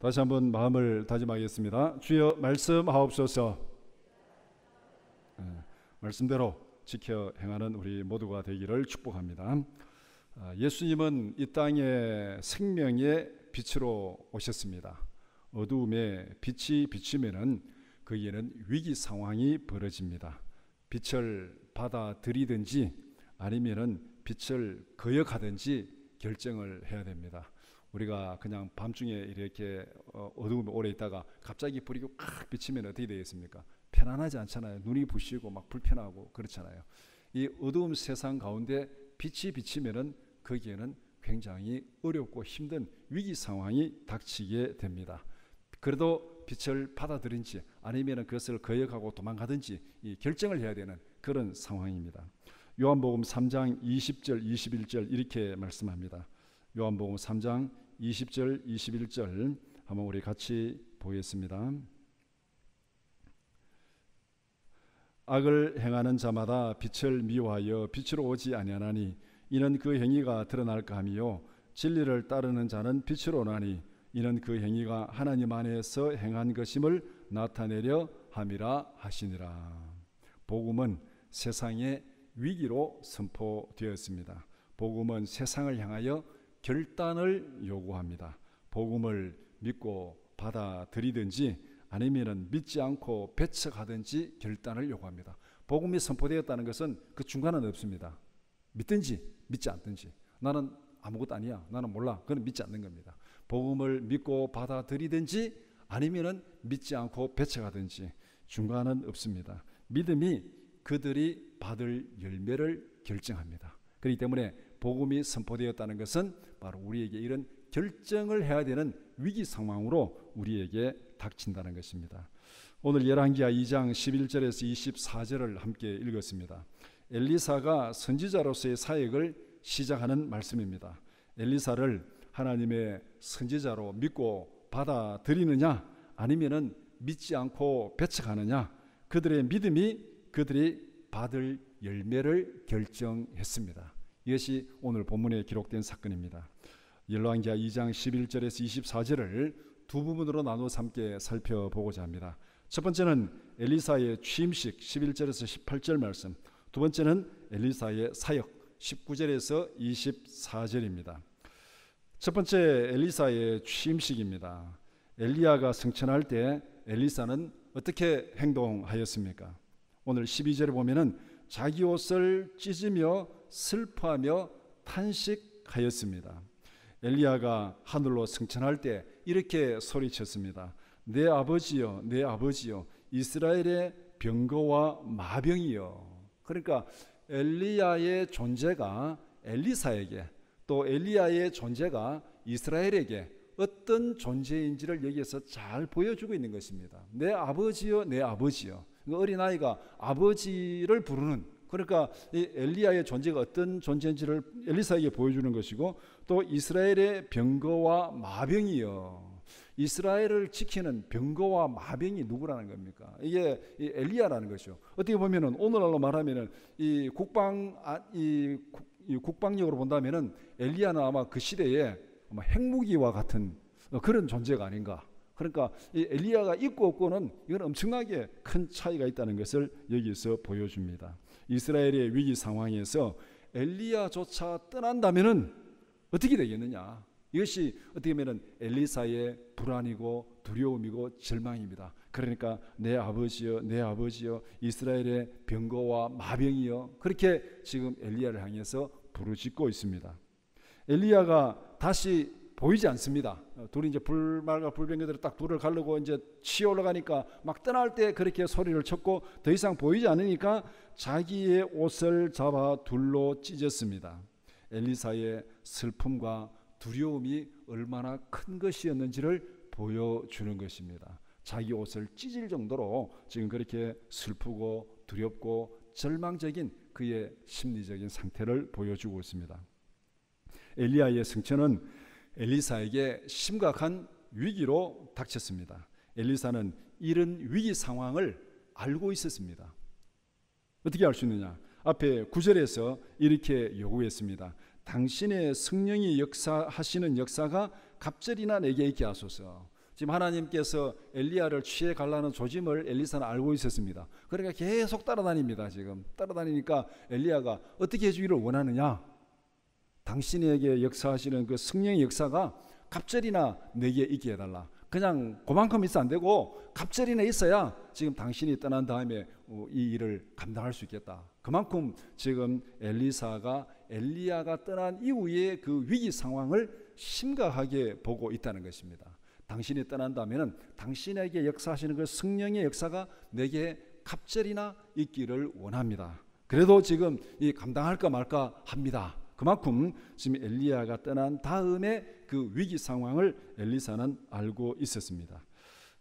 다시 한번 마음을 다짐하겠습니다. 주여 말씀하옵소서. 말씀대로 지켜 행하는 우리 모두가 되기를 축복합니다. 예수님은 이 땅에 생명의 빛으로 오셨습니다. 어두움에 빛이 비추면은 거기에는 위기 상황이 벌어집니다. 빛을 받아들이든지 아니면은 빛을 거역하든지 결정을 해야 됩니다. 우리가 그냥 밤중에 이렇게 어두움에 오래 있다가 갑자기 불이 팍 비치면 어떻게 되겠습니까? 편안하지 않잖아요. 눈이 부시고 막 불편하고 그렇잖아요. 이 어두움 세상 가운데 빛이 비치면은 거기에는 굉장히 어렵고 힘든 위기 상황이 닥치게 됩니다. 그래도 빛을 받아들인지 아니면 그것을 거역하고 도망가든지 이 결정을 해야 되는 그런 상황입니다. 요한복음 3장 20절 21절 이렇게 말씀합니다. 요한복음 3장 20절 21절 한번 우리 같이 보겠습니다. 악을 행하는 자마다 빛을 미워하여 빛으로 오지 아니하나니 이는 그 행위가 드러날까 함이요 진리를 따르는 자는 빛으로 오나니 이는 그 행위가 하나님 안에서 행한 것임을 나타내려 함이라 하시니라. 복음은 세상의 위기로 선포되었습니다. 복음은 세상을 향하여 결단을 요구합니다. 복음을 믿고 받아들이든지 아니면 믿지 않고 배척하든지 결단을 요구합니다. 복음이 선포되었다는 것은 그 중간은 없습니다. 믿든지 믿지 않든지 나는 아무것도 아니야, 나는 몰라, 그건 믿지 않는 겁니다. 복음을 믿고 받아들이든지 아니면 믿지 않고 배척하든지 중간은 없습니다. 믿음이 그들이 받을 열매를 결정합니다. 그렇기 때문에 복음이 선포되었다는 것은 바로 우리에게 이런 결정을 해야 되는 위기 상황으로 우리에게 닥친다는 것입니다. 오늘 열왕기하 2장 11절에서 24절을 함께 읽었습니다. 엘리사가 선지자로서의 사역을 시작하는 말씀입니다. 엘리사를 하나님의 선지자로 믿고 받아들이느냐 아니면은 믿지 않고 배척하느냐, 그들의 믿음이 그들이 받을 열매를 결정했습니다. 이것이 오늘 본문에 기록된 사건입니다. 열왕기하 2장 11절에서 24절을 두 부분으로 나눠서 함께 살펴보고자 합니다. 첫 번째는 엘리사의 취임식 11절에서 18절 말씀, 두 번째는 엘리사의 사역 19절에서 24절입니다. 첫 번째 엘리사의 취임식입니다. 엘리야가 승천할 때 엘리사는 어떻게 행동하였습니까? 오늘 12절에 보면은 자기 옷을 찢으며 슬퍼하며 탄식하였습니다. 엘리야가 하늘로 승천할 때 이렇게 소리쳤습니다. 내 아버지여, 내 아버지여, 이스라엘의 병거와 마병이여. 그러니까 엘리야의 존재가 엘리사에게, 또 엘리야의 존재가 이스라엘에게 어떤 존재인지를 여기에서 잘 보여주고 있는 것입니다. 내 아버지여, 내 아버지여. 어린아이가 아버지를 부르는, 그러니까 이 엘리야의 존재가 어떤 존재인지를 엘리사에게 보여주는 것이고, 또 이스라엘의 병거와 마병이여. 이스라엘을 지키는 병거와 마병이 누구라는 겁니까? 이게 엘리야라는 것이죠. 어떻게 보면은 오늘날로 말하면은 이 국방력으로 본다면은 엘리야는 아마 그 시대에 아마 핵무기와 같은 그런 존재가 아닌가. 그러니까 이 엘리야가 있고 없고는 이건 엄청나게 큰 차이가 있다는 것을 여기서 보여줍니다. 이스라엘의 위기 상황에서 엘리야조차 떠난다면은 어떻게 되겠느냐? 이것이 어떻게 보면 엘리사의 불안이고 두려움이고 절망입니다. 그러니까 내 아버지여, 내 아버지여, 이스라엘의 병거와 마병이여, 그렇게 지금 엘리야를 향해서 부르짖고 있습니다. 엘리야가 다시 보이지 않습니다. 둘이 이제 불말과 불병거들이 딱 둘을 가르고 이제 치어 올라가니까 막 떠날 때 그렇게 소리를 쳤고 더 이상 보이지 않으니까 자기의 옷을 잡아 둘로 찢었습니다. 엘리사의 슬픔과 두려움이 얼마나 큰 것이었는지를 보여주는 것입니다. 자기 옷을 찢을 정도로 지금 그렇게 슬프고 두렵고 절망적인 그의 심리적인 상태를 보여주고 있습니다. 엘리야의 승천은 엘리사에게 심각한 위기로 닥쳤습니다. 엘리사는 이런 위기 상황을 알고 있었습니다. 어떻게 알 수 있느냐? 앞에 9절에서 이렇게 요구했습니다. 당신의 성령이 역사하시는 역사가 갑절이나 내게 있게 하소서. 지금 하나님께서 엘리야를 취해 가려는 조짐을 엘리사는 알고 있었습니다. 그러니까 계속 따라다닙니다. 지금 따라다니니까 엘리야가 어떻게 해주기를 원하느냐? 당신에게 역사하시는 그 성령의 역사가 갑절이나 내게 있게 해달라. 그냥 그만큼 있어 안 되고 갑절이나 있어야 지금 당신이 떠난 다음에 이 일을 감당할 수 있겠다. 그만큼 지금 엘리사가 엘리야가 떠난 이후에 그 위기 상황을 심각하게 보고 있다는 것입니다. 당신이 떠난다면 당신에게 역사하시는 그 성령의 역사가 내게 갑절이나 있기를 원합니다. 그래도 지금 이 감당할까 말까 합니다. 그만큼 지금 엘리야가 떠난 다음에 그 위기 상황을 엘리사는 알고 있었습니다.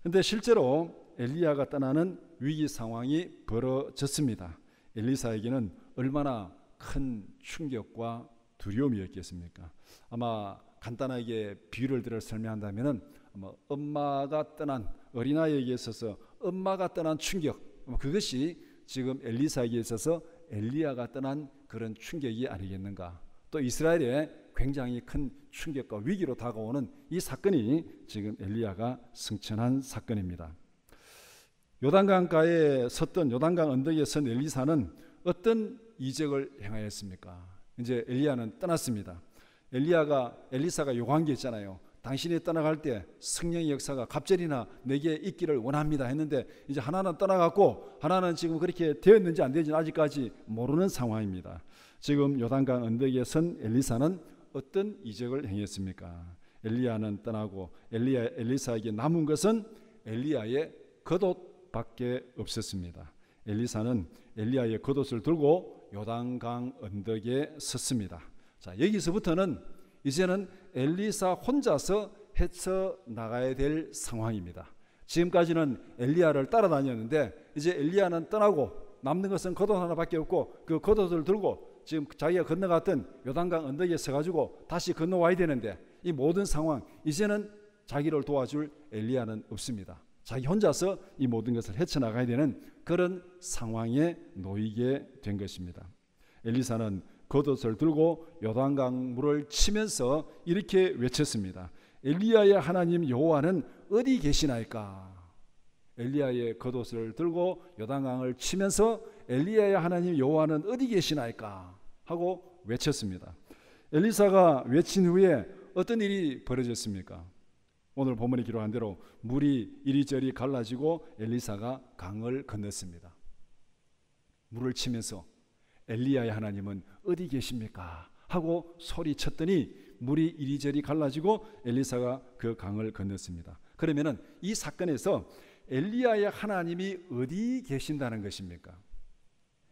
그런데 실제로 엘리야가 떠나는 위기 상황이 벌어졌습니다. 엘리사에게는 얼마나 큰 충격과 두려움이었겠습니까? 아마 간단하게 비유를 들어 설명한다면 엄마가 떠난 어린아이에게 있어서 엄마가 떠난 충격, 그것이 지금 엘리사에게 있어서 엘리야가 떠난 그런 충격이 아니겠는가. 또 이스라엘에 굉장히 큰 충격과 위기로 다가오는 이 사건이 지금 엘리야가 승천한 사건입니다. 요단강가에 섰던 요단강 언덕에 선 엘리사는 어떤 이적을 행하였습니까? 이제 엘리야는 떠났습니다. 엘리사가 요구한 게 있잖아요. 당신이 떠나갈 때 성령의 역사가 갑절이나 내게 있기를 원합니다 했는데 이제 하나는 떠나갔고 하나는 지금 그렇게 되었는지 안 되는지 아직까지 모르는 상황입니다. 지금 요단강 언덕에 선 엘리사는 어떤 이적을 행했습니까? 엘리야는 떠나고 엘리사에게 남은 것은 엘리야의 겉옷밖에 없었습니다. 엘리사는 엘리야의 겉옷을 들고 요단강 언덕에 섰습니다. 자, 여기서부터는 이제는 엘리사 혼자서 헤쳐나가야 될 상황입니다. 지금까지는 엘리야를 따라다녔는데 이제 엘리야는 떠나고 남는 것은 겉옷 하나밖에 없고 그 겉옷을 들고 지금 자기가 건너갔던 요단강 언덕에 서가지고 다시 건너와야 되는데 이 모든 상황, 이제는 자기를 도와줄 엘리야는 없습니다. 자기 혼자서 이 모든 것을 헤쳐나가야 되는 그런 상황에 놓이게 된 것입니다. 엘리사는 겉옷을 들고 요단강 물을 치면서 이렇게 외쳤습니다. 엘리야의 하나님 여호와는 어디 계시나이까? 엘리야의 겉옷을 들고 요단강을 치면서 엘리야의 하나님 여호와는 어디 계시나이까? 하고 외쳤습니다. 엘리사가 외친 후에 어떤 일이 벌어졌습니까? 오늘 본문에 기록한 대로 물이 이리저리 갈라지고 엘리사가 강을 건넜습니다. 물을 치면서 엘리야의 하나님은 어디 계십니까? 하고 소리쳤더니 물이 이리저리 갈라지고 엘리사가 그 강을 건넜습니다. 그러면은 이 사건에서 엘리야의 하나님이 어디 계신다는 것입니까?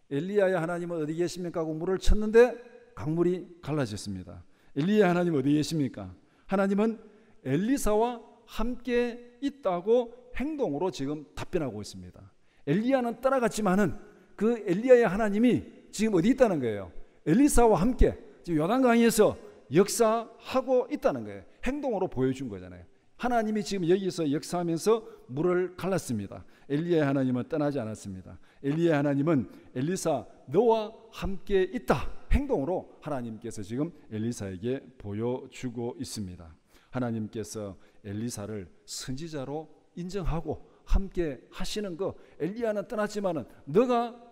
엘리야의 하나님은 어디 계십니까? 하고 물을 쳤는데 강물이 갈라졌습니다. 엘리야의 하나님 어디 계십니까? 하나님은 엘리사와 함께 있다고 행동으로 지금 답변하고 있습니다. 엘리야는 떠나갔지만은 그 엘리야의 하나님이 지금 어디 있다는 거예요? 엘리사와 함께 지금 요단강에서 역사하고 있다는 거예요. 행동으로 보여준 거잖아요. 하나님이 지금 여기서 역사하면서 물을 갈랐습니다. 엘리야의 하나님은 떠나지 않았습니다. 엘리야의 하나님은 엘리사 너와 함께 있다. 행동으로 하나님께서 지금 엘리사에게 보여주고 있습니다. 하나님께서 엘리사를 선지자로 인정하고 함께 하시는 거, 엘리야는 떠났지만은 너가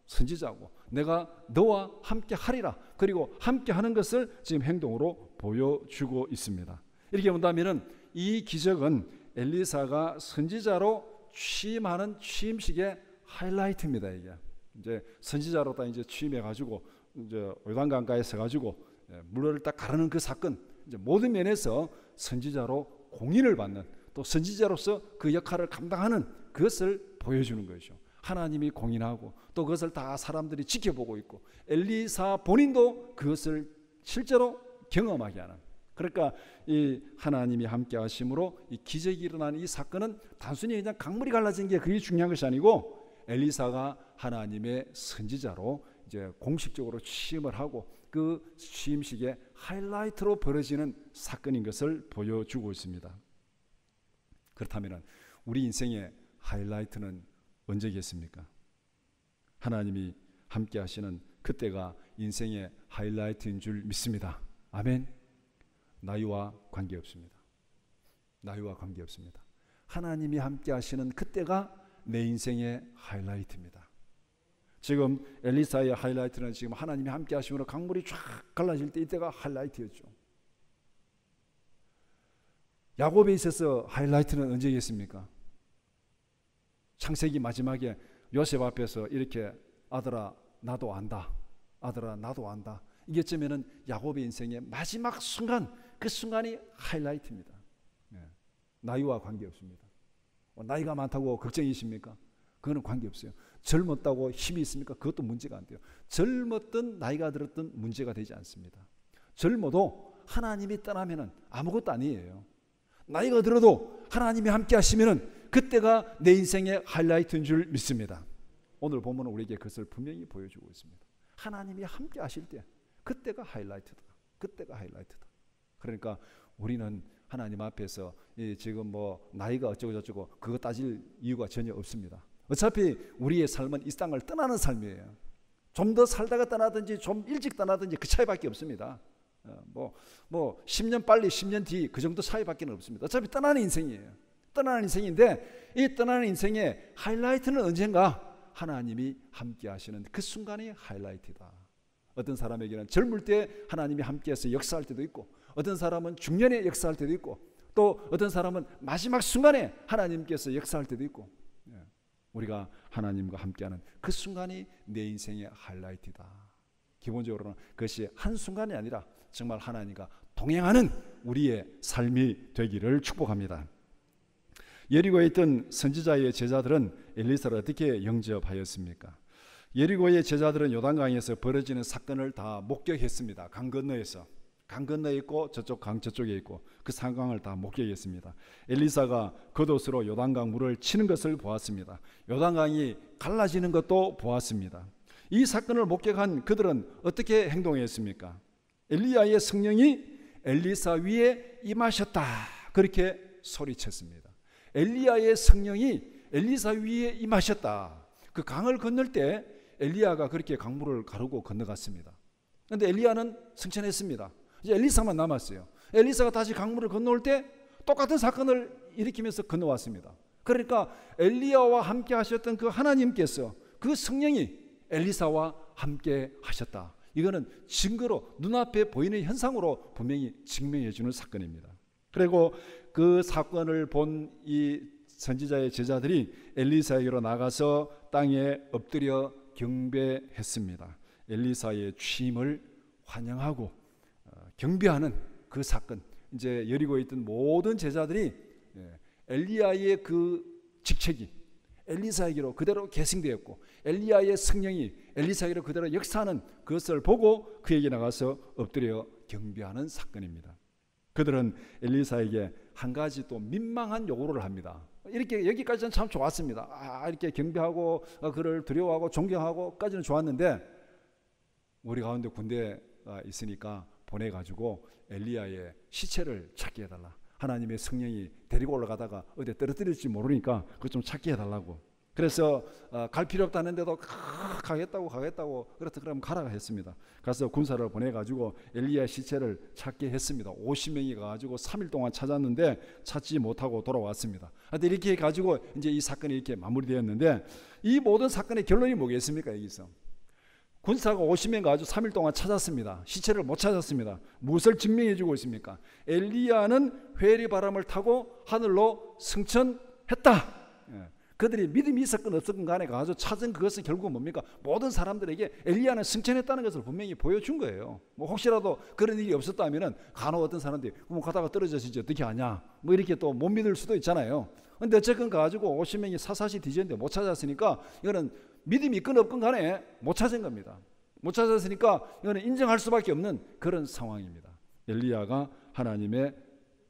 선지자고 내가 너와 함께 하리라. 그리고 함께 하는 것을 지금 행동으로 보여주고 있습니다. 이렇게 본다면은 이 기적은 엘리사가 선지자로 취임하는 취임식의 하이라이트입니다. 이게 이제 선지자로 딱 이제 취임해 가지고 이제 요단강가에 서 가지고 물을 딱 가르는 그 사건, 이제 모든 면에서 선지자로 공인을 받는, 또 선지자로서 그 역할을 감당하는 그것을 보여주는 것이죠. 하나님이 공인하고 또 그것을 다 사람들이 지켜보고 있고 엘리사 본인도 그것을 실제로 경험하게 하는, 그러니까 이 하나님이 함께 하심으로 이 기적이 일어나는 이 사건은 단순히 그냥 강물이 갈라진 게 그게 중요한 것이 아니고 엘리사가 하나님의 선지자로 이제 공식적으로 취임을 하고 그 취임식의 하이라이트로 벌어지는 사건인 것을 보여주고 있습니다. 그렇다면 우리 인생의 하이라이트는 언제겠습니까? 하나님이 함께 하시는 그때가 인생의 하이라이트인 줄 믿습니다. 아멘. 나이와 관계없습니다. 나이와 관계없습니다. 하나님이 함께 하시는 그때가 내 인생의 하이라이트입니다. 지금 엘리사의 하이라이트는 지금 하나님이 함께 하심으로 강물이 쫙 갈라질 때 이때가 하이라이트였죠. 야곱에 있어서 하이라이트는 언제겠습니까? 창세기 마지막에 요셉 앞에서 이렇게 아들아 나도 안다, 아들아 나도 안다, 이게쯤에는 야곱의 인생의 마지막 순간, 그 순간이 하이라이트입니다. 나이와 관계없습니다. 나이가 많다고 걱정이십니까? 그거는 관계없어요. 젊었다고 힘이 있습니까? 그것도 문제가 안 돼요. 젊었든 나이가 들었든 문제가 되지 않습니다. 젊어도 하나님이 떠나면은 아무것도 아니에요. 나이가 들어도 하나님이 함께 하시면은 그때가 내 인생의 하이라이트인 줄 믿습니다. 오늘 보면 우리에게 그것을 분명히 보여주고 있습니다. 하나님이 함께 하실 때 그때가 하이라이트다. 그때가 하이라이트다. 그러니까 우리는 하나님 앞에서 지금 뭐 나이가 어쩌고 저쩌고 그거 따질 이유가 전혀 없습니다. 어차피 우리의 삶은 이 땅을 떠나는 삶이에요. 좀 더 살다가 떠나든지 좀 일찍 떠나든지 그 차이밖에 없습니다. 뭐 10년 빨리 10년 뒤 그 정도 차이밖에 없습니다. 어차피 떠나는 인생이에요. 떠나는 인생인데 이 떠나는 인생의 하이라이트는 언젠가 하나님이 함께 하시는 그 순간이 하이라이트다. 어떤 사람에게는 젊을 때 하나님이 함께해서 역사할 때도 있고, 어떤 사람은 중년에 역사할 때도 있고, 또 어떤 사람은 마지막 순간에 하나님께서 역사할 때도 있고, 우리가 하나님과 함께하는 그 순간이 내 인생의 하이라이트다. 기본적으로는 그것이 한순간이 아니라 정말 하나님과 동행하는 우리의 삶이 되기를 축복합니다. 예리고에 있던 선지자의 제자들은 엘리사를 어떻게 영접하였습니까? 예리고의 제자들은 요단강에서 벌어지는 사건을 다 목격했습니다. 강 건너에 있고 저쪽 강 저쪽에 있고 그 상황을 다 목격했습니다. 엘리사가 겉옷으로 요단강 물을 치는 것을 보았습니다. 요단강이 갈라지는 것도 보았습니다. 이 사건을 목격한 그들은 어떻게 행동했습니까? 엘리야의 성령이 엘리사 위에 임하셨다, 그렇게 소리쳤습니다. 엘리야의 성령이 엘리사 위에 임하셨다. 그 강을 건널 때 엘리야가 그렇게 강물을 가르고 건너갔습니다. 그런데 엘리야는 승천했습니다. 이제 엘리사만 남았어요. 엘리사가 다시 강물을 건너올 때 똑같은 사건을 일으키면서 건너왔습니다. 그러니까 엘리야와 함께 하셨던 그 하나님께서, 그 성령이 엘리사와 함께 하셨다. 이거는 증거로, 눈앞에 보이는 현상으로 분명히 증명해 주는 사건입니다. 그리고 그 사건을 본 이 선지자의 제자들이 엘리사에게로 나가서 땅에 엎드려 경배했습니다. 엘리사의 취임을 환영하고 경배하는 그 사건, 이제 여리고에 있던 모든 제자들이 엘리야의 그 직책이 엘리사에게로 그대로 계승되었고, 엘리야의 성령이 엘리사에게로 그대로 역사하는 그것을 보고 그에게 나가서 엎드려 경배하는 사건입니다. 그들은 엘리사에게 한 가지 또 민망한 요구를 합니다. 이렇게 여기까지는 참 좋았습니다. 이렇게 경배하고 그를 두려워하고 존경하고까지는 좋았는데, 우리 가운데 군대가 있으니까 보내가지고 엘리야의 시체를 찾게 해달라. 하나님의 성령이 데리고 올라가다가 어디 떨어뜨릴지 모르니까 그것 좀 찾게 해달라고. 그래서 갈 필요 없다는데도 가겠다고 그렇다 그러면 가라고 했습니다. 가서 군사를 보내가지고 엘리야 시체를 찾게 했습니다. 50명이 가가지고 3일 동안 찾았는데 찾지 못하고 돌아왔습니다. 그런데 이렇게 해가지고 이제 이 사건이 이렇게 마무리되었는데, 이 모든 사건의 결론이 뭐겠습니까? 여기서 군사가 50명 가지고 3일 동안 찾았습니다. 시체를 못 찾았습니다. 무엇을 증명해 주고 있습니까? 엘리야는 회리 바람을 타고 하늘로 승천했다. 그들이 믿음이 있었건 없었건 간에 가서 찾은 그것은 결국은 뭡니까? 모든 사람들에게 엘리야는 승천했다는 것을 분명히 보여준 거예요. 뭐 혹시라도 그런 일이 없었다면은 간혹 어떤 사람들이 뭐 가다가 떨어졌지 어떻게 하냐, 뭐 이렇게 또 못 믿을 수도 있잖아요. 근데 어쨌건 가지고 50명이 사사시 뒤졌는데 못 찾았으니까 이거는 믿음이 있건 없건 간에 못 찾은 겁니다. 못 찾았으니까 이거는 인정할 수밖에 없는 그런 상황입니다. 엘리야가 하나님의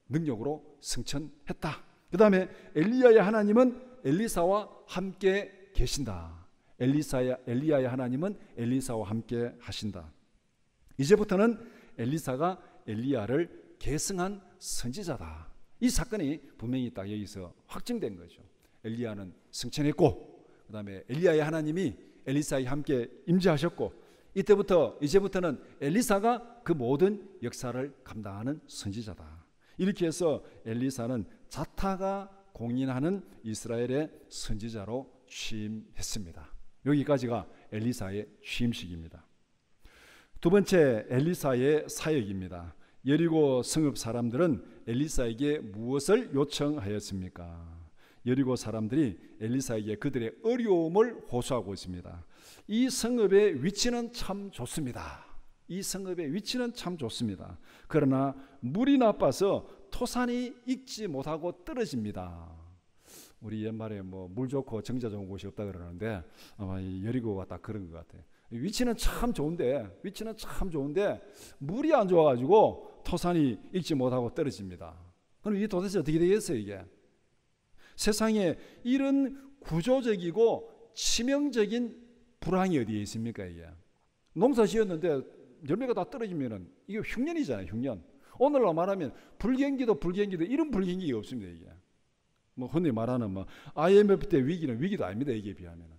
능력으로 승천했다. 그 다음에 엘리야의 하나님은 엘리사와 함께 계신다. 엘리야의 하나님은 엘리사와 함께 하신다. 이제부터는 엘리사가 엘리야를 계승한 선지자다. 이 사건이 분명히 딱 여기서 확증된 거죠. 엘리야는 승천했고, 그 다음에 엘리야의 하나님이 엘리사와 함께 임재하셨고, 이제부터는 엘리사가 그 모든 역사를 감당하는 선지자다. 이렇게 해서 엘리사는 자타가 공인하는 이스라엘의 선지자로 취임했습니다. 여기까지가 엘리사의 취임식입니다. 두 번째, 엘리사의 사역입니다. 여리고 성읍 사람들은 엘리사에게 무엇을 요청하였습니까? 여리고 사람들이 엘리사에게 그들의 어려움을 호소하고 있습니다. 이 성읍의 위치는 참 좋습니다. 이 성읍의 위치는 참 좋습니다. 그러나 물이 나빠서 토산이 익지 못하고 떨어집니다. 우리 옛말에 뭐 물 좋고 정자 좋은 곳이 없다 그러는데 아마 이 여리고가 딱 그런 것 같아요. 위치는 참 좋은데 물이 안 좋아가지고 토산이 익지 못하고 떨어집니다. 그럼 이게 도대체 어떻게 되겠어요? 이게 세상에 이런 구조적이고 치명적인 불황이 어디에 있습니까? 이게 농사 지었는데 열매가 다 떨어지면은 이게 흉년이잖아요. 흉년. 오늘날 말하면 불경기도 이런 불경기가 없습니다. 이게 뭐 흔히 말하는 뭐 IMF 때 위기는 위기도 아닙니다. 이게 비하면은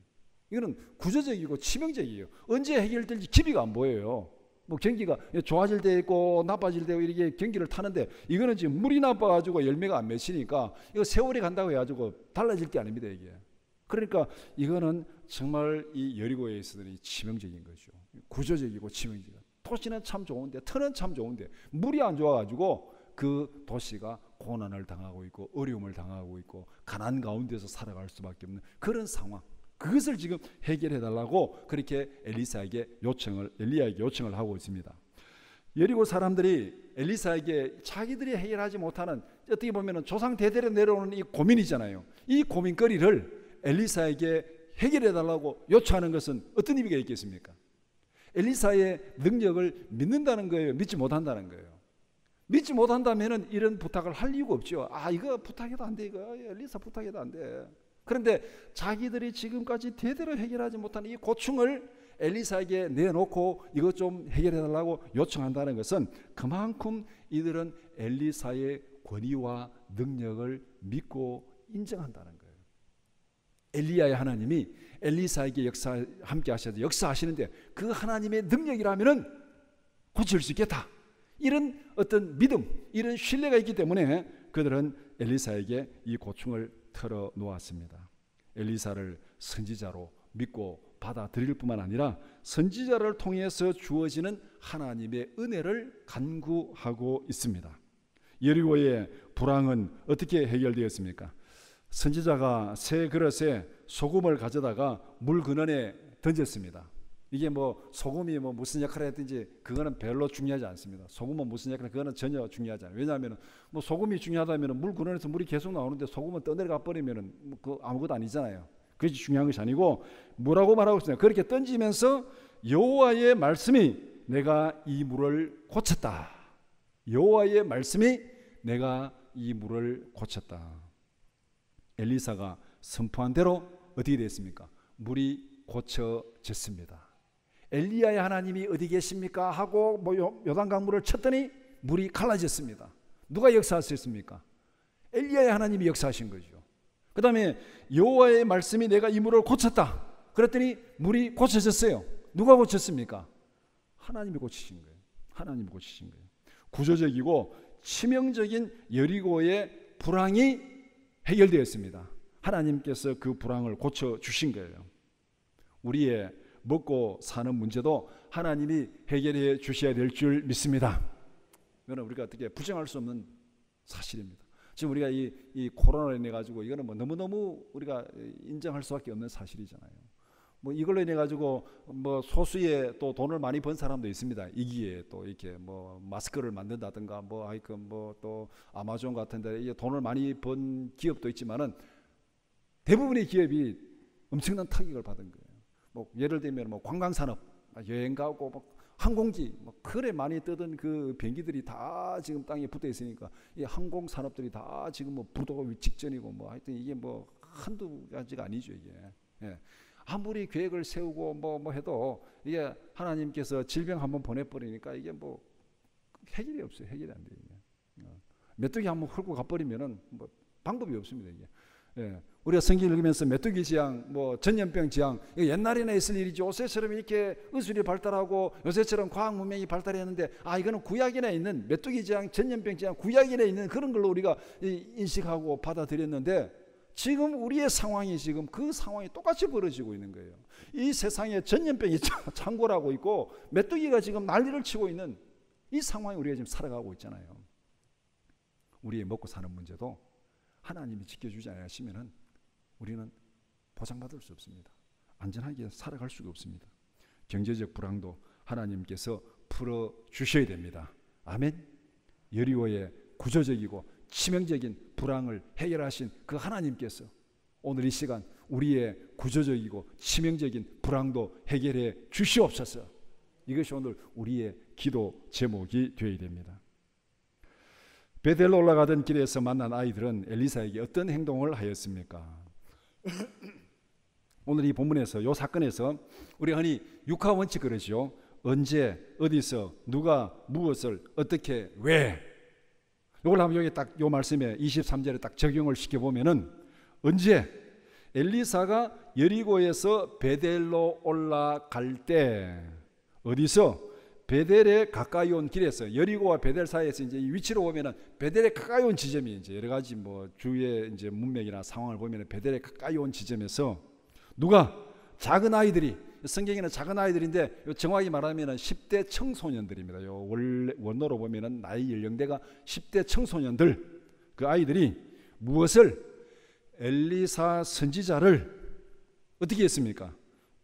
이거는 구조적이고 치명적이에요. 언제 해결될지 기미가 안 보여요. 뭐 경기가 좋아질 때 있고 나빠질 때 이렇게 경기를 타는데 이거는 지금 물이 나빠가지고 열매가 안 맺히니까 이거 세월이 간다고 해가지고 달라질 게 아닙니다. 이게 그러니까 이거는 정말 이 여리고에 있어서는 치명적인 거죠. 구조적이고 치명적이고 도시는 참 좋은데 터는 참 좋은데 물이 안 좋아가지고 그 도시가 고난을 당하고 있고 어려움을 당하고 있고 가난 가운데서 살아갈 수밖에 없는 그런 상황. 그것을 지금 해결해 달라고 그렇게 엘리야에게 요청을 하고 있습니다. 여리고 사람들이 엘리사에게 자기들이 해결하지 못하는 어떻게 보면 조상 대대로 내려오는 이 고민이잖아요. 이 고민거리를 엘리사에게 해결해 달라고 요청하는 것은 어떤 의미가 있겠습니까? 엘리사의 능력을 믿는다는 거예요? 믿지 못한다는 거예요? 믿지 못한다면 이런 부탁을 할 이유가 없죠. 이거 부탁해도 안 돼. 이거 엘리사 부탁해도 안 돼. 그런데 자기들이 지금까지 대대로 해결하지 못한 이 고충을 엘리사에게 내놓고 이것 좀 해결해 달라고 요청한다는 것은 그만큼 이들은 엘리사의 권위와 능력을 믿고 인정한다는 거예요. 엘리야의 하나님이 엘리사에게 함께 하셔서 역사하시는데 그 하나님의 능력이라면은 고칠 수 있겠다. 이런 어떤 믿음, 이런 신뢰가 있기 때문에 그들은 엘리사에게 이 고충을 털어 놓았습니다. 엘리사를 선지자로 믿고 받아들일 뿐만 아니라 선지자를 통해서 주어지는 하나님의 은혜를 간구하고 있습니다. 여리고의 불황은 어떻게 해결되었습니까? 선지자가 새 그릇에 소금을 가져다가 물 근원에 던졌습니다. 이게 뭐 소금이 뭐 무슨 역할을 했든지 그거는 별로 중요하지 않습니다. 소금은 무슨 역할, 그거는 전혀 중요하지 않아요. 왜냐하면 뭐 소금이 중요하다면 물 근원에서 물이 계속 나오는데 소금은 떠내려가 버리면 뭐 그 아무것도 아니잖아요. 그것이 중요한 것이 아니고 뭐라고 말하고 있어요? 그렇게 던지면서 여호와의 말씀이 내가 이 물을 고쳤다. 여호와의 말씀이 내가 이 물을 고쳤다. 엘리사가 선포한 대로 어떻게 됐습니까? 물이 고쳐졌습니다. 엘리야의 하나님이 어디 계십니까? 하고 뭐 요단강물을 쳤더니 물이 갈라졌습니다. 누가 역사하셨습니까? 엘리야의 하나님이 역사하신 거죠. 그 다음에 여호와의 말씀이 내가 이 물을 고쳤다. 그랬더니 물이 고쳐졌어요. 누가 고쳤습니까? 하나님이 고치신 거예요. 하나님이 고치신 거예요. 구조적이고 치명적인 여리고의 불황이 해결되었습니다. 하나님께서 그 불황을 고쳐주신 거예요. 우리의 먹고 사는 문제도 하나님이 해결해 주셔야 될 줄 믿습니다. 이거는 우리가 어떻게 부정할 수 없는 사실입니다. 지금 우리가 이 코로나로 인해 가지고 이거는 뭐 너무너무 우리가 인정할 수밖에 없는 사실이잖아요. 뭐 이걸로 인해 가지고 뭐 소수의 또 돈을 많이 번 사람도 있습니다. 이 기회에 또 이렇게 뭐 마스크를 만든다든가 뭐 하여튼 뭐 또 아마존 같은데 이게 돈을 많이 번 기업도 있지만은 대부분의 기업이 엄청난 타격을 받은 거예요. 뭐 예를 들면 뭐 관광 산업, 여행 가고 뭐 항공기, 뭐 그래 많이 뜨던 그 비행기들이 다 지금 땅에 붙어 있으니까 이 항공 산업들이 다 지금 뭐 부도가 직전이고 뭐 하여튼 이게 뭐 한두 가지가 아니죠 이게. 예. 아무리 계획을 세우고 뭐 해도 이게 하나님께서 질병 한번 보내버리니까 이게 뭐 해결이 없어요. 해결이 안 돼요. 메뚜기 한번 훑고 가버리면은 뭐 방법이 없습니다 이게. 예. 우리가 성경 읽으면서 메뚜기 지향, 뭐 전염병 지향, 이거 옛날에나 있을 일이지. 요새처럼 이렇게 의술이 발달하고 요새처럼 과학 문명이 발달했는데, 이거는 구약에 있는 메뚜기 지향, 전염병 지향, 구약에 있는 그런 걸로 우리가 인식하고 받아들였는데, 지금 우리의 상황이 지금 그 상황이 똑같이 벌어지고 있는 거예요. 이 세상에 전염병이 창궐하고 있고 메뚜기가 지금 난리를 치고 있는 이 상황에 우리가 지금 살아가고 있잖아요. 우리의 먹고 사는 문제도 하나님이 지켜주지 않으시면은 우리는 보장받을 수 없습니다. 안전하게 살아갈 수가 없습니다. 경제적 불황도 하나님께서 풀어주셔야 됩니다. 아멘. 여리고의 구조적이고 치명적인 불황을 해결하신 그 하나님께서 오늘 이 시간 우리의 구조적이고 치명적인 불황도 해결해 주시옵소서. 이것이 오늘 우리의 기도 제목이 되어야 됩니다. 베델로 올라가던 길에서 만난 아이들은 엘리사에게 어떤 행동을 하였습니까? 오늘 이 본문에서 이 사건에서 우리 흔히 육하 원칙 그러죠. 언제, 어디서, 누가, 무엇을, 어떻게, 왜. 이걸 한번 여기 딱 요 말씀에 23절에 딱 적용을 시켜보면은, 언제 엘리사가 여리고에서 베델로 올라갈 때, 어디서? 베델에 가까이 온 길에서, 여리고와 베델 사이에서 이제 이 위치로 보면은 베델에 가까이 온 지점이 이제 여러 가지 뭐 주위의 이제 문맥이나 상황을 보면은 베델에 가까이 온 지점에서 누가? 작은 아이들이, 성경에는 작은 아이들인데 정확히 말하면은 10대 청소년들입니다. 요 원어로 보면은 나이 연령대가 10대 청소년들, 그 아이들이 무엇을? 엘리사 선지자를 어떻게 했습니까?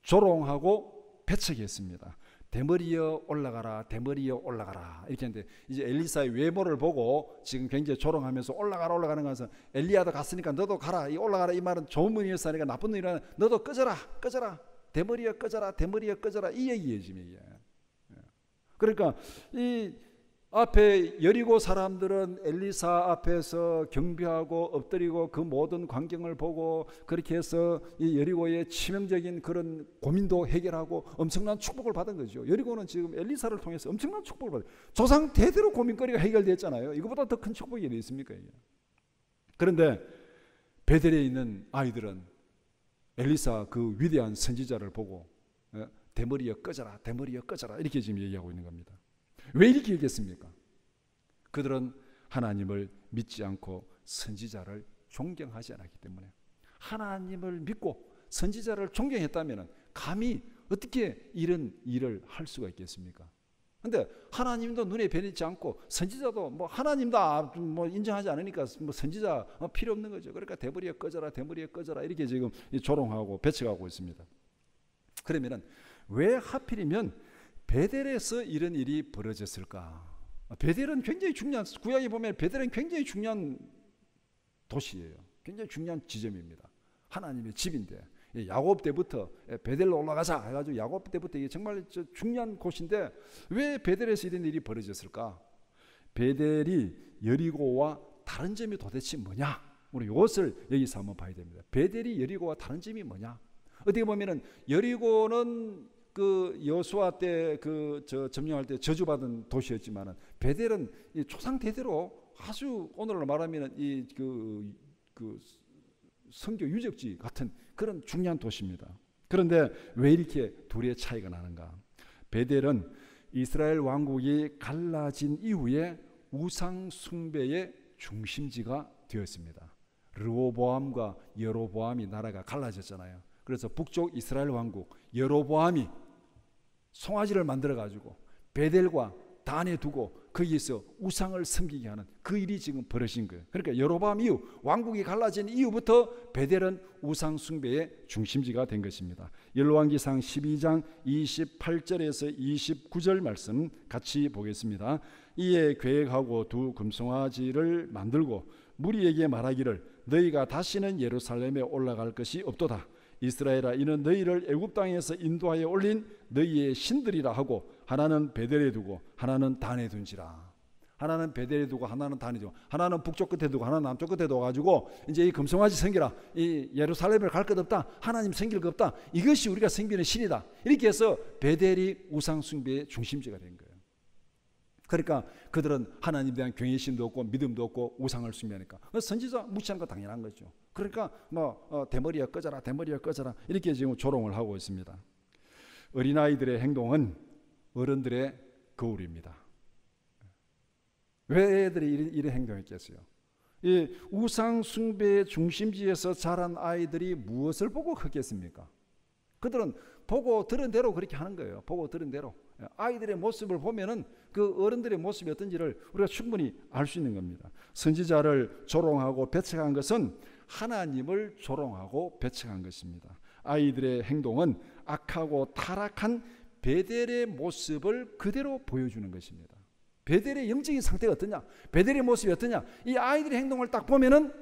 조롱하고 배척했습니다. 대머리여 올라가라, 대머리여 올라가라 이렇게 했는데, 이제 엘리사의 외모를 보고 지금 굉장히 조롱하면서 올라가는 것은 엘리야도 갔으니까 너도 가라, 이 올라가라 이 말은 좋은 분이었어 하니까 나쁜 분이라는 너도 꺼져라, 대머리여 꺼져라, 대머리여 꺼져라 이 얘기예요 지금 이게. 그러니까 이 앞에 여리고 사람들은 엘리사 앞에서 경배하고 엎드리고 그 모든 광경을 보고 그렇게 해서 이 여리고의 치명적인 그런 고민도 해결하고 엄청난 축복을 받은 거죠. 여리고는 지금 엘리사를 통해서 엄청난 축복을 받아요. 조상 대대로 고민거리가 해결됐잖아요. 이거보다 더 큰 축복이 어디 있습니까? 이게. 그런데 베델에 있는 아이들은 엘리사 그 위대한 선지자를 보고 대머리여 꺼져라, 대머리여 꺼져라 이렇게 지금 얘기하고 있는 겁니다. 왜 이렇게 얘기했습니까? 그들은 하나님을 믿지 않고 선지자를 존경하지 않았기 때문에. 하나님을 믿고 선지자를 존경했다면 감히 어떻게 이런 일을 할 수가 있겠습니까? 근데 하나님도 눈에 뵈지 않고 선지자도 뭐 하나님도 뭐 인정하지 않으니까 뭐 선지자 필요 없는 거죠. 그러니까 대머리에 꺼져라, 대머리에 꺼져라 이렇게 지금 조롱하고 배척하고 있습니다. 그러면은 왜 하필이면 베델에서 이런 일이 벌어졌을까? 베델은 굉장히 중요한, 구약에 보면 베델은 굉장히 중요한 도시예요. 굉장히 중요한 지점입니다. 하나님의 집인데 야곱 때부터 베델로 올라가자 해가지고 야곱 때부터 이게 정말 중요한 곳인데 왜 베델에서 이런 일이 벌어졌을까? 베델이 여리고와 다른 점이 도대체 뭐냐? 우리 이것을 여기서 한번 봐야 됩니다. 베델이 여리고와 다른 점이 뭐냐? 어떻게 보면은 여리고는 그 여호수아 때 점령할 때 저주받은 도시였지만은 베델은 이 초상 대대로 아주 오늘날 말하면 이 그 선교 유적지 같은 그런 중요한 도시입니다. 그런데 왜 이렇게 둘의 차이가 나는가? 베델은 이스라엘 왕국이 갈라진 이후에 우상 숭배의 중심지가 되었습니다. 르호보암과 여로보암이 나라가 갈라졌잖아요. 그래서 북쪽 이스라엘 왕국 여로보암이 송아지를 만들어 가지고 베델과 단에 두고 거기서 우상을 섬기게 하는 그 일이 지금 벌어진 거예요. 그러니까 여로보암 이후 왕국이 갈라진 이후부터 베델은 우상 숭배의 중심지가 된 것입니다. 열왕기상 12장 28절에서 29절 말씀 같이 보겠습니다. 이에 계획하고 두 금송아지를 만들고 무리에게 말하기를 너희가 다시는 예루살렘에 올라갈 것이 없도다. 이스라엘아, 이는 너희를 애굽 땅에서 인도하여 올린 너희의 신들이라 하고 하나는 베델에 두고 하나는 단에 둔지라. 하나는 베델에 두고 하나는 단에 두고 하나는 북쪽 끝에 두고 하나는 남쪽 끝에 둬가지고 이제 이 금송아지 섬기라. 이 예루살렘을 갈 것 없다. 하나님 섬길 것 없다. 이것이 우리가 섬기는 신이다. 이렇게 해서 베델이 우상 숭배의 중심지가 된 거예요. 그러니까 그들은 하나님에 대한 경외심도 없고 믿음도 없고 우상을 숭배하니까 선지자 무시하는 거 당연한 거죠. 그러니까 대머리야 꺼져라, 대머리야 꺼져라, 이렇게 지금 조롱을 하고 있습니다. 어린아이들의 행동은 어른들의 거울입니다. 왜 애들이 이런 행동했겠어요? 이 우상 숭배의 중심지에서 자란 아이들이 무엇을 보고 컸겠습니까? 그들은 보고 들은 대로 그렇게 하는 거예요. 보고 들은 대로. 아이들의 모습을 보면은 그 어른들의 모습이 어떤지를 우리가 충분히 알 수 있는 겁니다. 선지자를 조롱하고 배척한 것은 하나님을 조롱하고 배척한 것입니다. 아이들의 행동은 악하고 타락한 베델의 모습을 그대로 보여주는 것입니다. 베델의 영적인 상태가 어떠냐, 베델의 모습이 어떠냐, 이 아이들의 행동을 딱 보면은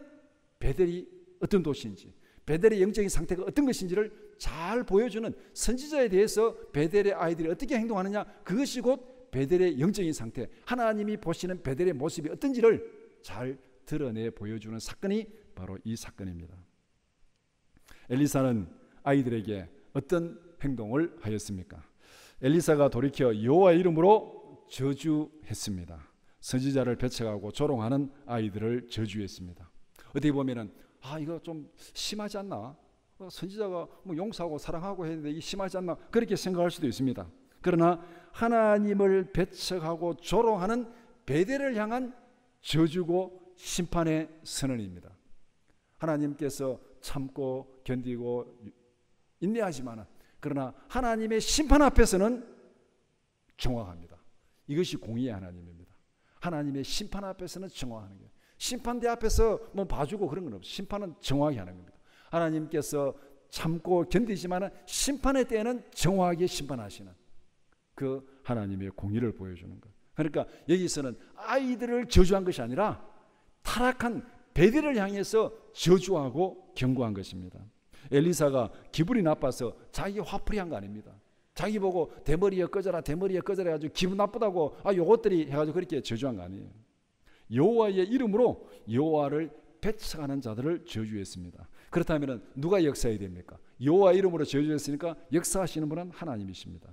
베델이 어떤 도시인지, 베델의 영적인 상태가 어떤 것인지를 잘 보여주는, 선지자에 대해서 베델의 아이들이 어떻게 행동하느냐, 그것이 곧 베델의 영적인 상태, 하나님이 보시는 베델의 모습이 어떤지를 잘 드러내 보여주는 사건이 바로 이 사건입니다. 엘리사는 아이들에게 어떤 행동을 하였습니까? 엘리사가 돌이켜 여호와의 이름으로 저주했습니다. 선지자를 배척하고 조롱하는 아이들을 저주했습니다. 어떻게 보면은 이거 좀 심하지 않나? 선지자가 용서하고 사랑하고 했는데 이게 심하지 않나? 그렇게 생각할 수도 있습니다. 그러나 하나님을 배척하고 조롱하는 베델을 향한 저주고 심판의 선언입니다. 하나님께서 참고 견디고 인내하지만 그러나 하나님의 심판 앞에서는 정확합니다. 이것이 공의의 하나님입니다. 하나님의 심판 앞에서는 정확하는 거예요. 심판대 앞에서 봐주고 그런 건 없어요. 심판은 정확히 하는 겁니다. 하나님께서 참고 견디지만 심판의 때에는 정확하게 심판하시는 그 하나님의 공의를 보여주는 것. 그러니까 여기서는 아이들을 저주한 것이 아니라 타락한 베델을 향해서 저주하고 경고한 것입니다. 엘리사가 기분이 나빠서 자기 화풀이한 거 아닙니다. 자기 보고 대머리에 꺼져라, 대머리에 꺼져라 해가지고 기분 나쁘다고 요것들이 해가지고 그렇게 저주한 거 아니에요. 여호와의 이름으로 여호와를 배척하는 자들을 저주했습니다. 그렇다면 누가 역사해야 됩니까? 여호와의 이름으로 저주했으니까 역사하시는 분은 하나님이십니다.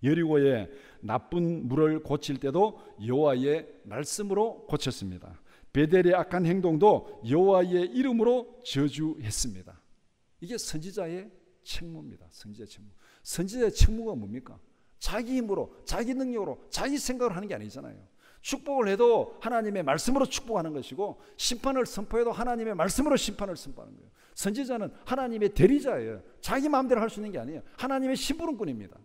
여리고의 나쁜 물을 고칠 때도 여호와의 말씀으로 고쳤습니다. 베델의 악한 행동도 여호와의 이름으로 저주했습니다. 이게 선지자의 책무입니다. 선지자의 책무. 선지자의 책무가 뭡니까? 자기 힘으로, 자기 능력으로, 자기 생각으로 하는 게 아니잖아요. 축복을 해도 하나님의 말씀으로 축복하는 것이고, 심판을 선포해도 하나님의 말씀으로 심판을 선포하는 거예요. 선지자는 하나님의 대리자예요. 자기 마음대로 할 수 있는 게 아니에요. 하나님의 심부름꾼입니다.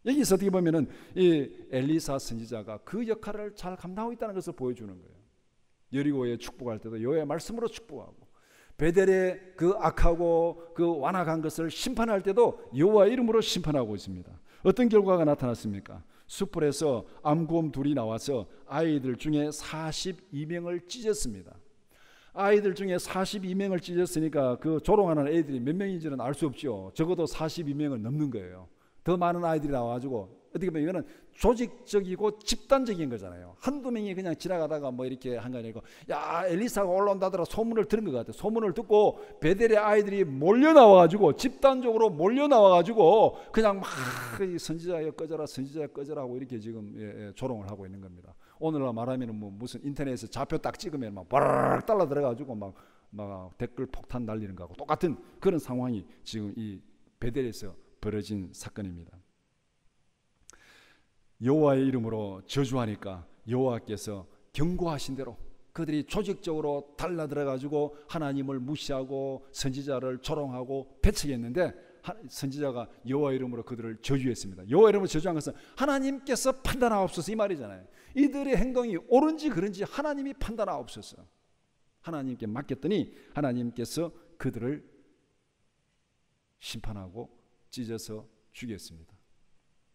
여기서 어떻게 보면은 이 엘리사 선지자가 그 역할을 잘 감당하고 있다는 것을 보여주는 거예요. 여리고에 축복할 때도 여호와의 말씀으로 축복하고, 베델의 그 악하고 그 완악한 것을 심판할 때도 여호와의 이름으로 심판하고 있습니다. 어떤 결과가 나타났습니까? 숯불에서 암곰 둘이 나와서 아이들 중에 42명을 찢었습니다. 아이들 중에 42명을 찢었으니까 그 조롱하는 애들이 몇 명인지는 알 수 없죠. 적어도 42명을 넘는 거예요. 더 많은 아이들이 나와가지고, 어떻게 보면 이거는 조직적이고 집단적인 거잖아요. 한두 명이 그냥 지나가다가 이렇게 한 거 아니고, 야, 엘리사가 올라온다더라 소문을 들은 것 같아요. 소문을 듣고 베델의 아이들이 몰려 나와가지고, 집단적으로 몰려 나와가지고 그냥 막 선지자여 꺼져라, 선지자여 꺼져라 하고 이렇게 지금 조롱을 하고 있는 겁니다. 오늘날 말하면 무슨 인터넷에서 좌표 딱 찍으면 막 바르르 달라 들어가지고 막 댓글 폭탄 날리는 거하고 똑같은 그런 상황이 지금 이 베델에서 벌어진 사건입니다. 여호와의 이름으로 저주하니까 여호와께서 경고하신 대로 그들이 조직적으로 달라들어가지고 하나님을 무시하고 선지자를 조롱하고 배척했는데, 선지자가 여호와의 이름으로 그들을 저주했습니다. 여호와의 이름으로 저주한 것은 하나님께서 판단하옵소서 이 말이잖아요. 이들의 행동이 옳은지 그른지 하나님이 판단하옵소서. 하나님께 맡겼더니 하나님께서 그들을 심판하고 찢어서 죽였습니다.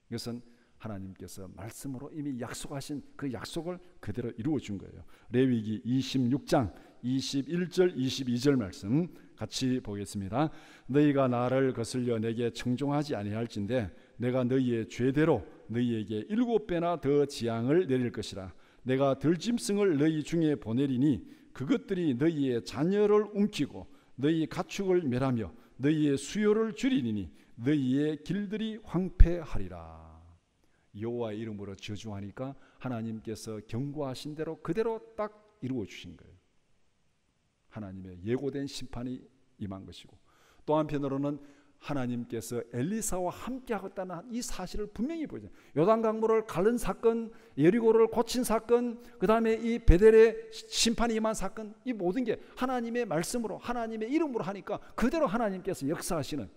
이것은 하나님께서 말씀으로 이미 약속하신 그 약속을 그대로 이루어 준 거예요. 레위기 26장 21절 22절 말씀 같이 보겠습니다. 너희가 나를 거슬려 내게 청종하지 아니할진대 내가 너희의 죄대로 너희에게 7배나 더 재앙을 내릴 것이라. 내가 들짐승을 너희 중에 보내리니 그것들이 너희의 자녀를 움키고 너희 가축을 멸하며 너희의 수요를 줄이리니 너희의 길들이 황폐하리라. 여호와의 이름으로 저주하니까 하나님께서 경고하신 대로 그대로 딱 이루어 주신 거예요. 하나님의 예고된 심판이 임한 것이고, 또 한편으로는 하나님께서 엘리사와 함께 하겠다는 이 사실을 분명히 보여줘요. 요단강물을 가른 사건, 여리고를 고친 사건, 그 다음에 이 베델의 심판이 임한 사건, 이 모든 게 하나님의 말씀으로, 하나님의 이름으로 하니까 그대로 하나님께서 역사하시는,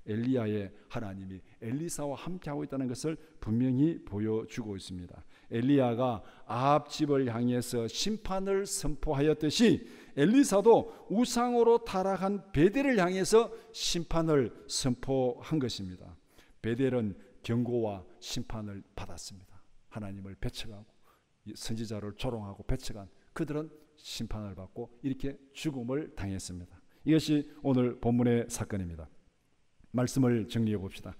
엘리야의 하나님이 엘리사와 함께하고 있다는 것을 분명히 보여주고 있습니다. 엘리야가 아합 집을 향해서 심판을 선포하였듯이 엘리사도 우상으로 타락한 베델을 향해서 심판을 선포한 것입니다. 베델은 경고와 심판을 받았습니다. 하나님을 배척하고 선지자를 조롱하고 배척한 그들은 심판을 받고 이렇게 죽음을 당했습니다. 이것이 오늘 본문의 사건입니다. 말씀을 정리해 봅시다.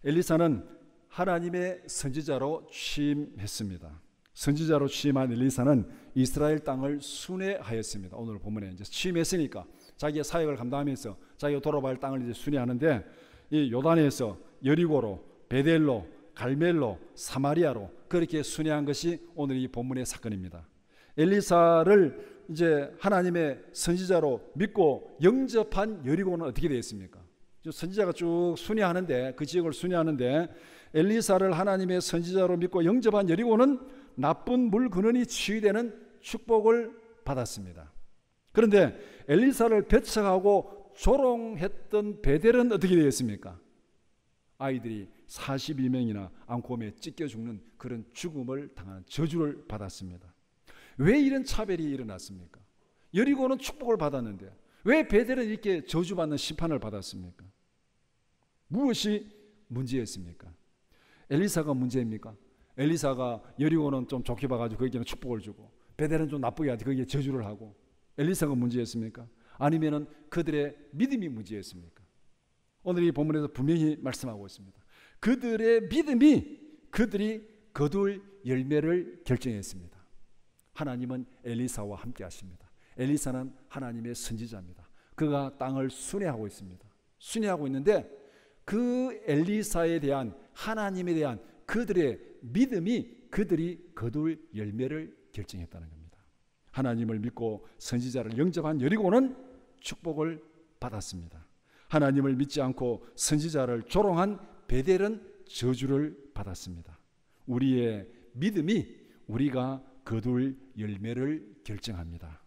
엘리사는 하나님의 선지자로 취임했습니다. 선지자로 취임한 엘리사는 이스라엘 땅을 순회하였습니다. 오늘 본문에 이제 취임했으니까 자기의 사역을 감당하면서 자기가 돌아갈 땅을 이제 순회하는데, 이 요단에서 여리고로, 베델로, 갈멜로, 사마리아로 그렇게 순회한 것이 오늘 이 본문의 사건입니다. 엘리사를 이제 하나님의 선지자로 믿고 영접한 여리고는 어떻게 되었습니까? 선지자가 쭉 순회하는데, 그 지역을 순회하는데 엘리사를 하나님의 선지자로 믿고 영접한 여리고는 나쁜 물 근원이 치유되는 축복을 받았습니다. 그런데 엘리사를 배척하고 조롱했던 베델은 어떻게 되었습니까? 아이들이 42명이나 앙콤에 찢겨 죽는 그런 죽음을 당하는 저주를 받았습니다. 왜 이런 차별이 일어났습니까? 여리고는 축복을 받았는데 왜 베델은 이렇게 저주받는 심판을 받았습니까? 무엇이 문제였습니까? 엘리사가 문제입니까? 엘리사가 여리고는 좀 좋게 봐가지고 거기에는 축복을 주고 베델은 좀 나쁘게 하지 거기에 저주를 하고, 엘리사가 문제였습니까? 아니면은 그들의 믿음이 문제였습니까? 오늘 이 본문에서 분명히 말씀하고 있습니다. 그들의 믿음이 그들이 거둘 열매를 결정했습니다. 하나님은 엘리사와 함께 하십니다. 엘리사는 하나님의 선지자입니다. 그가 땅을 순회하고 있습니다. 순회하고 있는데 그 엘리사에 대한, 하나님에 대한 그들의 믿음이 그들이 거둘 열매를 결정했다는 겁니다. 하나님을 믿고 선지자를 영접한 여리고는 축복을 받았습니다. 하나님을 믿지 않고 선지자를 조롱한 베델은 저주를 받았습니다. 우리의 믿음이 우리가 거둘 열매를 결정합니다.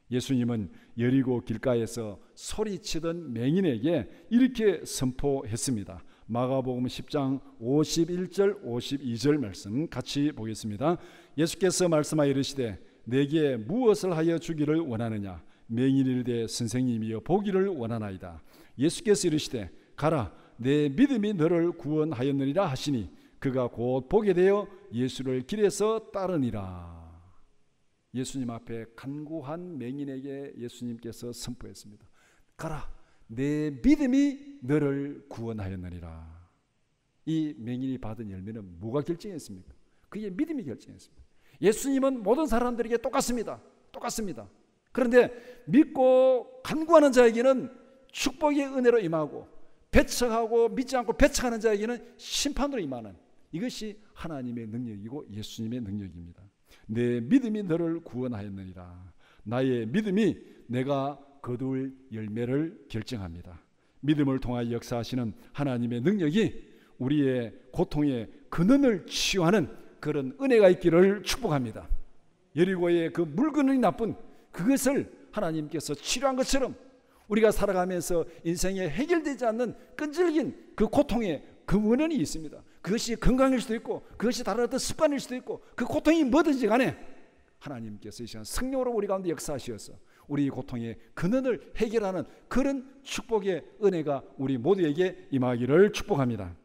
예수님은 여리고 길가에서 소리치던 맹인에게 이렇게 선포했습니다. 마가복음 10장 51절 52절 말씀 같이 보겠습니다. 예수께서 말씀하여 이르시되 내게 무엇을 하여 주기를 원하느냐? 맹인이 이르되 선생님이여 보기를 원하나이다. 예수께서 이르시되 가라 내 믿음이 너를 구원하였느니라 하시니 그가 곧 보게 되어 예수를 길에서 따르니라. 예수님 앞에 간구한 맹인에게 예수님께서 선포했습니다. 가라 내 믿음이 너를 구원하였느니라. 이 맹인이 받은 열매는 뭐가 결정했습니까? 그게 믿음이 결정했습니다. 예수님은 모든 사람들에게 똑같습니다. 그런데 믿고 간구하는 자에게는 축복의 은혜로 임하고, 배척하고 믿지 않고 배척하는 자에게는 심판으로 임하는, 이것이 하나님의 능력이고 예수님의 능력입니다. 내 믿음이 너를 구원하였느니라. 나의 믿음이 내가 거둘 열매를 결정합니다. 믿음을 통하여 역사하시는 하나님의 능력이 우리의 고통의 근원을 치유하는 그런 은혜가 있기를 축복합니다. 여리고의 그 물건이 나쁜 그것을 하나님께서 치료한 것처럼 우리가 살아가면서 인생에 해결되지 않는 끈질긴 그 고통의 그 원인이 있습니다. 그것이 건강일 수도 있고 그것이 다른 어떤 습관일 수도 있고 그 고통이 뭐든지 간에 하나님께서 이 시간 성령으로 우리 가운데 역사하시어서 우리 고통의 근원을 해결하는 그런 축복의 은혜가 우리 모두에게 임하기를 축복합니다.